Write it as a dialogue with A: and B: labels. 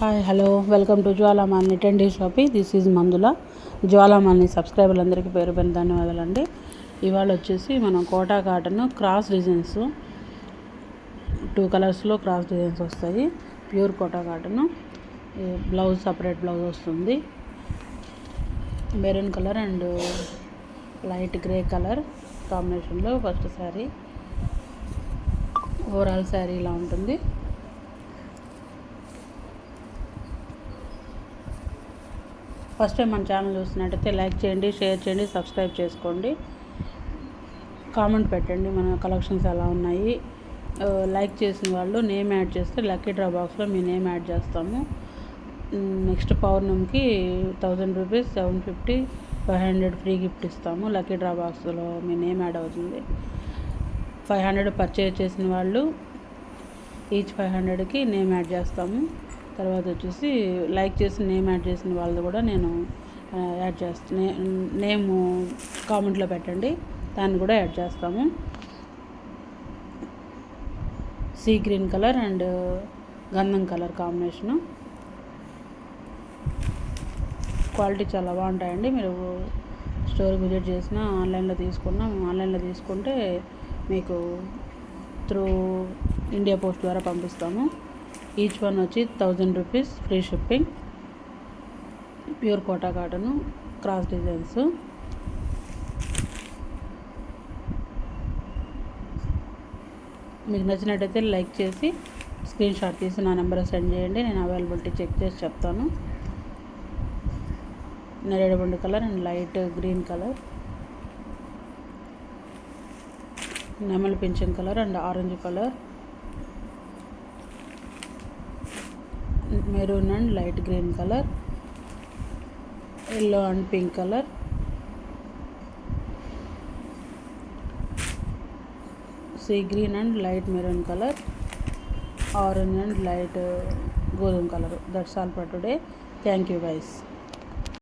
A: Hi hello welcome to Jwalamalini 10 days shoppe. This is Mandula. Jwalamalini సబ్స్క్రైబర్లందరికీ పేరు పేరు ధన్యవాదాలండి. ఇవాళ వచ్చేసి మనం కోటా కాటన్ క్రాస్ డిజైన్స్ 2 కలర్స్లో క్రాస్ డిజైన్స్ వస్తాయి. Pure Kota cotton. Blouse separate blouse వస్తుంది. Maroon colour and light grey colour కాంబినేషన్లో ఫస్ట్ శారీ. ఓవరాల్ శారీ ఇలా ఉంటుంది. ఫస్ట్ టైం మన ఛానల్ చూస్తున్నట్టయితే లైక్ చేయండి, షేర్ చేయండి, సబ్స్క్రైబ్ చేసుకోండి, కామెంట్ పెట్టండి మన కలెక్షన్స్ ఎలా ఉన్నాయి. లైక్ చేసిన వాళ్ళు నేమ్ యాడ్ చేస్తే లక్కీ డ్రా బాక్స్లో మీ నేమ్ యాడ్ చేస్తాము. నెక్స్ట్ పౌర్ణమికి 1000 రూపీస్, 750, 500 ఫ్రీ గిఫ్ట్ ఇస్తాము. లక్కీ డ్రా బాక్స్లో మీ నేమ్ యాడ్ అవుతుంది. 500 పర్చేజ్ చేసిన వాళ్ళు ఈచ్ 500కి నేమ్ యాడ్ చేస్తాము. తర్వాత వచ్చేసి లైక్ చేసి నేమ్ యాడ్ చేసిన వాళ్ళది కూడా నేను యాడ్ చేస్తాను. నేమ్ కామెంట్లో పెట్టండి, దాన్ని కూడా యాడ్ చేస్తాము. సీ గ్రీన్ కలర్ అండ్ గంధం కలర్ కాంబినేషను. క్వాలిటీ చాలా బాగుంటాయండి. మీరు స్టోర్ విజిట్ చేసినా ఆన్లైన్లో తీసుకున్నా, ఆన్లైన్లో తీసుకుంటే మీకు త్రూ ఇండియా పోస్ట్ ద్వారా పంపిస్తాము. ఈచ్ వన్ వచ్చి 1000 rupees free shipping. Pure Kota cotton cross designs. మీకు నచ్చినట్టయితే లైక్ చేసి స్క్రీన్ షాట్ తీసి నా నెంబర్ సెండ్ చేయండి. నేను అవైలబిలిటీ చెక్ చేసి చెప్తాను. నేరేడు colour and light green colour, నెమలి పింఛన్ colour and orange colour, maroon and light green colour, yellow and pink color, sea green and light maroon color, orange and light golden color. That's all for today. Thank you guys.